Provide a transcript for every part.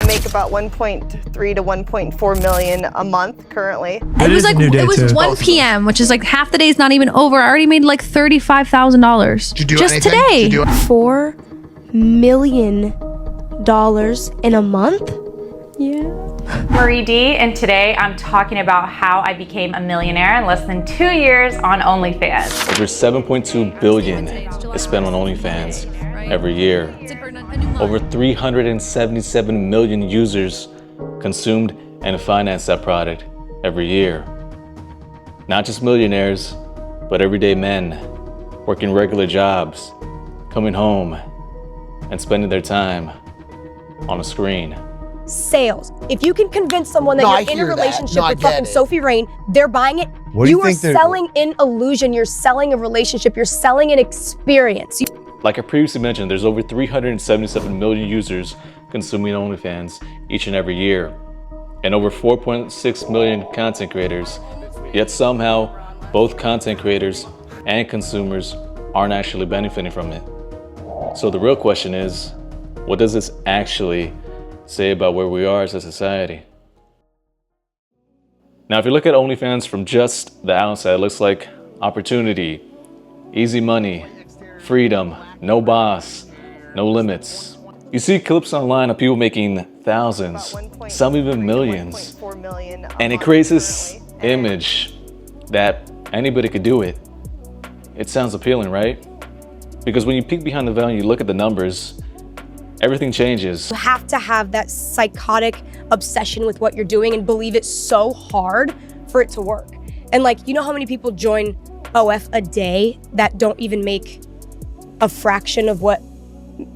make about 1.3 to 1.4 million a month currently. It was like, it was 1 p.m., which is like half the day's not even over. I already made like $35,000 just today. $4 million in a month? Yeah. Marie D, and today I'm talking about how I became a millionaire in less than 2 years on OnlyFans. Over 7.2 billion is spent on OnlyFans every year. Over 377 million users consumed and financed that product every year. Not just millionaires, but everyday men working regular jobs, coming home and spending their time on a screen. Sales. If you can convince someone that you're in a relationship with fucking Sophie Rain, they're buying it. You are selling an illusion. You're selling a relationship. You're selling an experience. Like I previously mentioned, there's over 377 million users consuming OnlyFans each and every year, and over 4.6 million content creators. Yet somehow, both content creators and consumers aren't actually benefiting from it. So the real question is, what does this actually say about where we are as a society? Now, if you look at OnlyFans from just the outside, it looks like opportunity, easy money, freedom, no boss, no limits. You see clips online of people making thousands, some even millions, and it creates this image that anybody could do it. It sounds appealing, right? Because when you peek behind the veil and you look at the numbers, everything changes. You have to have that psychotic obsession with what you're doing and believe it so hard for it to work. And like, you know how many people join OF a day that don't even make a fraction of what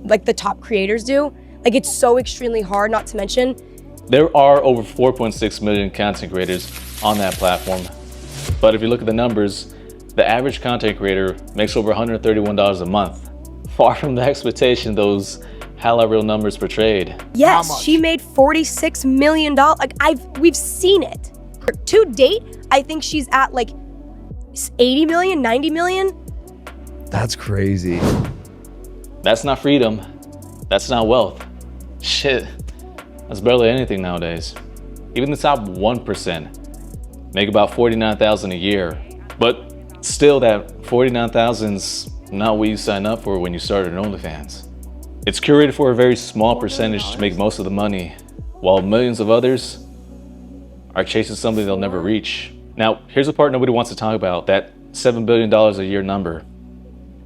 like the top creators do? Like, it's so extremely hard, not to mention. There are over 4.6 million content creators on that platform. But if you look at the numbers, the average content creator makes over $131 a month. Far from the expectation those real numbers portrayed. Yes, she made $46 million. Like, we've seen it. To date, I think she's at like 80 million, 90 million. That's crazy. That's not freedom. That's not wealth. Shit, that's barely anything nowadays. Even the top 1% make about $49,000 a year. But still, that $49,000's not what you sign up for when you started OnlyFans. It's curated for a very small percentage to make most of the money, while millions of others are chasing something they'll never reach. Now, here's the part nobody wants to talk about, that $7 billion a year number.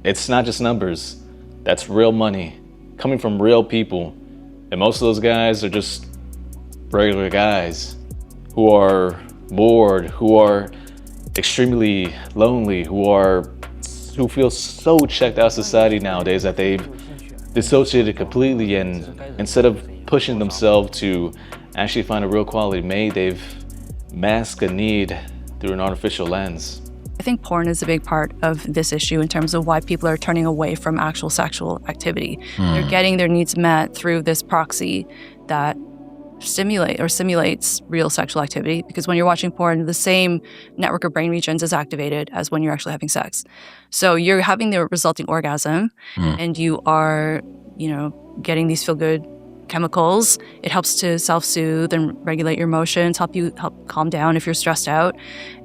It's not just numbers, that's real money coming from real people. And most of those guys are just regular guys who are bored, who are extremely lonely, who feel so checked out of society nowadays that they've dissociated completely, and instead of pushing themselves to actually find a real quality mate, they've masked a need through an artificial lens. I think porn is a big part of this issue in terms of why people are turning away from actual sexual activity. They're getting their needs met through this proxy that simulates real sexual activity, because when you're watching porn, the same network of brain regions is activated as when you're actually having sex. So you're having the resulting orgasm and you are, getting these feel-good chemicals. It helps to self-soothe and regulate your emotions, help calm down if you're stressed out.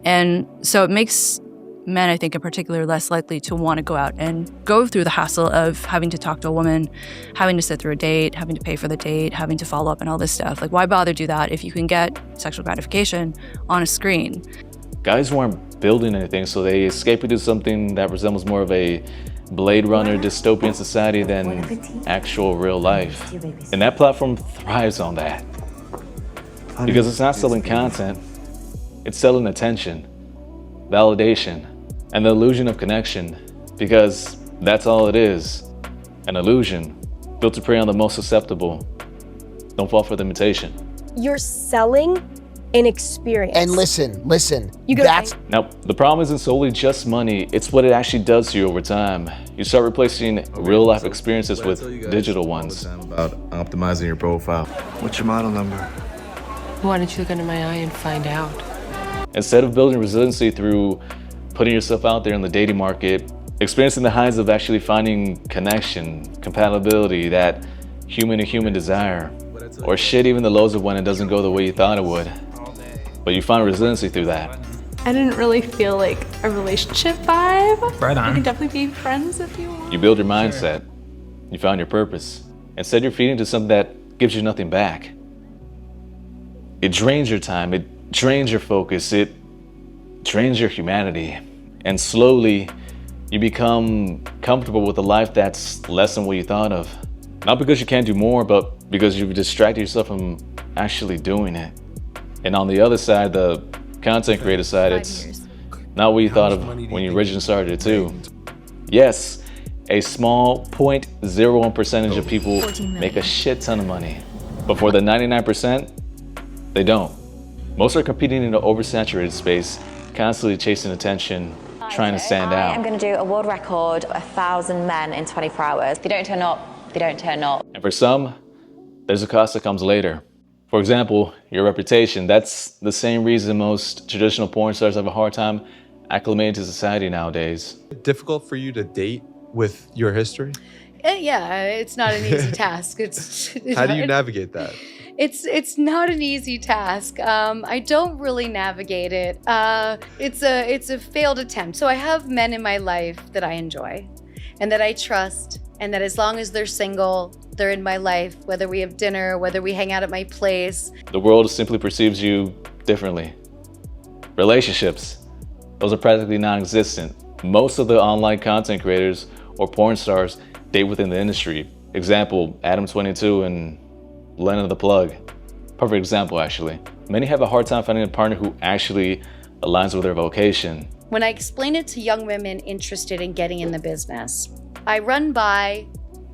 And so it makes men, I think in particular, less likely to want to go out and go through the hassle of having to talk to a woman, having to sit through a date, having to pay for the date, having to follow up and all this stuff. Like, why bother do that if you can get sexual gratification on a screen? Guys weren't building anything, so they escape into something that resembles more of a Blade Runner dystopian society than actual real life. And that platform thrives on that. Because it's not selling content, it's selling attention, validation, and the illusion of connection. Because that's all it is, an illusion built to prey on the most susceptible. Don't fall for the imitation. You're selling an experience. And listen, Now, the problem isn't solely just money, it's what it actually does to you over time. You start replacing real life experiences with digital ones. About optimizing your profile. What's your model number? Why don't you look into my eye and find out? Instead of building resiliency through putting yourself out there in the dating market, experiencing the highs of actually finding connection, compatibility, that human-to-human desire, Or shit, even the lows of when it doesn't go the way you thought it would. But you find resiliency through that. I didn't really feel like a relationship vibe. Right on. We can definitely be friends if you want. You build your mindset. You found your purpose. Instead, you're feeding to something that gives you nothing back. It drains your time. It drains your focus. It drains your humanity. And slowly, you become comfortable with a life that's less than what you thought of. Not because you can't do more, but because you've distracted yourself from actually doing it. And on the other side, the content creator side, it's not what you thought of when you originally started it too. Yes, a small 0.01% of people make a shit ton of money. But for the 99%, they don't. Most are competing in an oversaturated space, constantly chasing attention, trying to stand out. I'm going to do a world record of 1,000 men in 24 hours. If they don't turn up, they don't turn up. And for some, there's a cost that comes later. For example, your reputation. That's the same reason most traditional porn stars have a hard time acclimating to society nowadays. Difficult for you to date with your history? Yeah, it's not an easy task. How do you navigate that? It's not an easy task. I don't really navigate it. It's a failed attempt. So I have men in my life that I enjoy and that I trust, and that as long as they're single, they're in my life, whether we have dinner, whether we hang out at my place. The world simply perceives you differently. Relationships, those are practically non-existent. Most of the online content creators or porn stars date within the industry. Example, Adam22 and Lena the Plug. Perfect example, actually. Many have a hard time finding a partner who actually aligns with their vocation. When I explain it to young women interested in getting in the business, I run by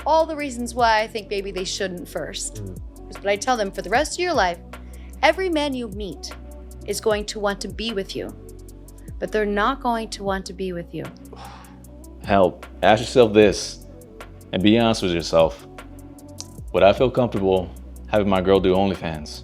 all the reasons why I think maybe they shouldn't first. But I tell them, for the rest of your life, every man you meet is going to want to be with you, but they're not going to want to be with you. Hell, ask yourself this, and be honest with yourself. Would I feel comfortable having my girl do OnlyFans?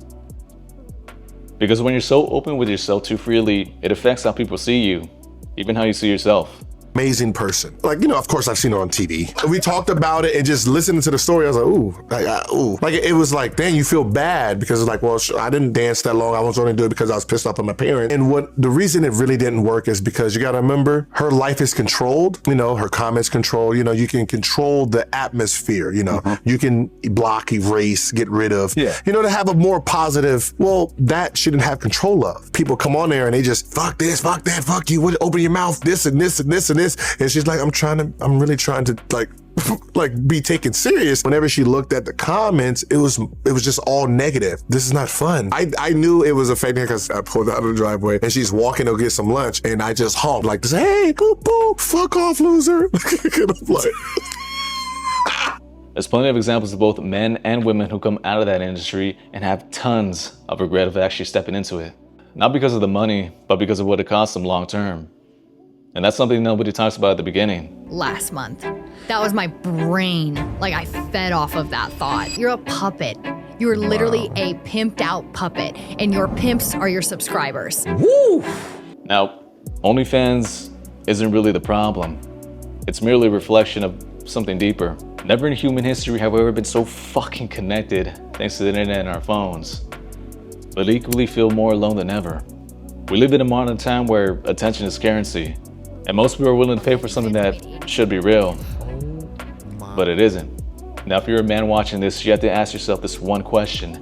Because when you're so open with yourself too freely, it affects how people see you, even how you see yourself. Amazing person. Like, you know, of course I've seen her on TV. We talked about it and just listening to the story, I was like, ooh. Like, it was like, dang, you feel bad because it's like, well, I didn't dance that long. I was only doing it because I was pissed off at my parents. And the reason it really didn't work is because you got to remember, her life is controlled. You know, her comments controlled. You know, you can control the atmosphere. You know, you can block, erase, get rid of. Yeah. You know, to have a more positive, well, that shouldn't have control of. People come on there and they just, fuck this, fuck that, fuck you. Open your mouth, this and this and this and this. And she's like, I'm really trying to like be taken serious. Whenever she looked at the comments, it was just all negative. This is not fun. I knew it was affecting her because I pulled out of the driveway and she's walking to get some lunch and I just honked like this, hey, boo, boo, fuck off, loser. There's plenty of examples of both men and women who come out of that industry and have tons of regret of actually stepping into it. Not because of the money, but because of what it costs them long term. And that's something nobody talks about at the beginning. Last month, that was my brain. Like, I fed off of that thought. You're a puppet. You're literally a pimped out puppet, and your pimps are your subscribers. Woo! Now, OnlyFans isn't really the problem. It's merely a reflection of something deeper. Never in human history have we ever been so fucking connected thanks to the internet and our phones, but equally feel more alone than ever. We live in a modern time where attention is currency. And most people are willing to pay for something that should be real, but it isn't. Now, if you're a man watching this, you have to ask yourself this one question.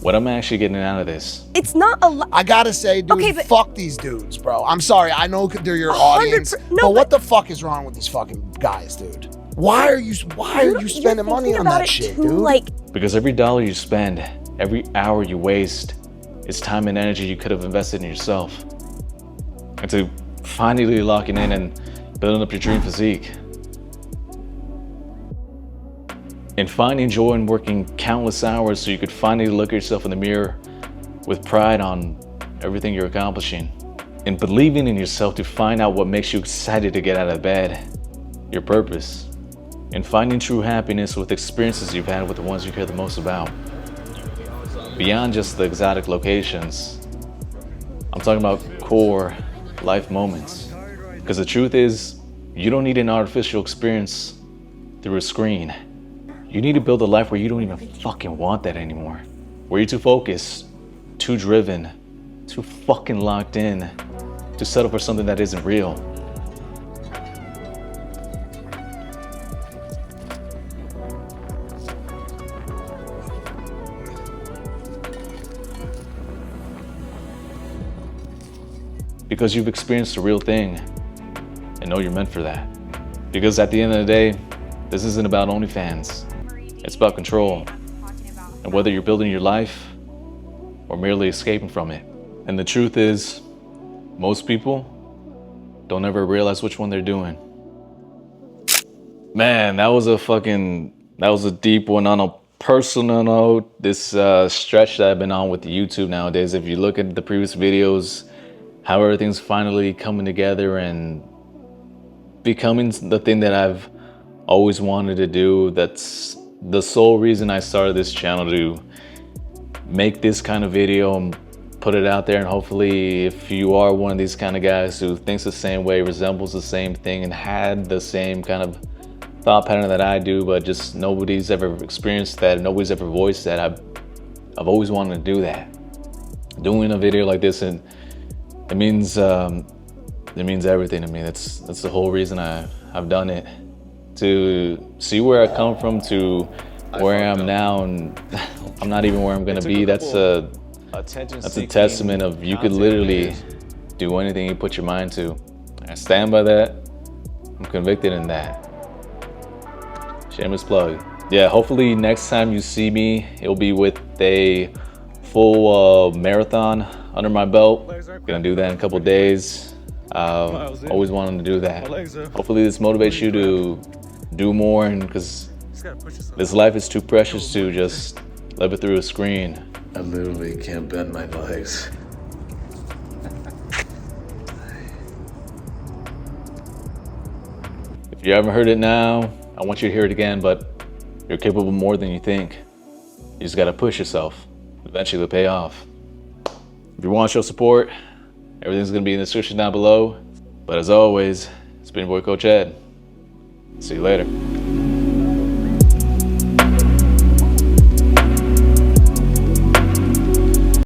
What am I actually getting out of this? It's not a lot. I gotta say, dude, okay, fuck these dudes, bro. I'm sorry, I know they're your audience, but what the fuck is wrong with these fucking guys, dude? Why are you spending money on that shit, dude? Because every dollar you spend, every hour you waste, is time and energy you could have invested in yourself. And to finally locking in and building up your dream physique. And finding joy in working countless hours so you could finally look at yourself in the mirror with pride on everything you're accomplishing. And believing in yourself to find out what makes you excited to get out of bed, your purpose. And finding true happiness with experiences you've had with the ones you care the most about. Beyond just the exotic locations. I'm talking about core life moments. Because the truth is, you don't need an artificial experience through a screen. You need to build a life where you don't even fucking want that anymore. Where you're too focused, too driven, too fucking locked in to settle for something that isn't real. Because you've experienced the real thing and know you're meant for that. Because at the end of the day, this isn't about OnlyFans. It's about control. And whether you're building your life or merely escaping from it. And the truth is, most people don't ever realize which one they're doing. Man, that was a deep one. On a personal note, this stretch that I've been on with YouTube nowadays, if you look at the previous videos, how everything's finally coming together and becoming the thing that I've always wanted to do. That's the sole reason I started this channel, to make this kind of video and put it out there. And hopefully, if you are one of these kind of guys who thinks the same way, resembles the same thing, and had the same kind of thought pattern that I do, but just nobody's ever experienced that, nobody's ever voiced that, I've always wanted to do that. Doing a video like this, and it means everything to me. That's the whole reason I've done it. To see where I come from to where I am now, and I'm not even where I'm gonna be. That's a testament of you could literally do anything you put your mind to. I stand by that. I'm convicted in that. Shameless plug. Yeah, hopefully next time you see me, it'll be with a full marathon under my belt. Gonna do that in a couple days. Always wanted to do that. Hopefully this motivates you to do more, and because this life is too precious to just live it through a screen. I literally can't bend my legs. If you haven't heard it now, I want you to hear it again, but you're capable of more than you think. You just gotta push yourself. Eventually it'll pay off. If you want to show support, everything's gonna be in the description down below. But as always, it's been your boy Coach Ed. See you later.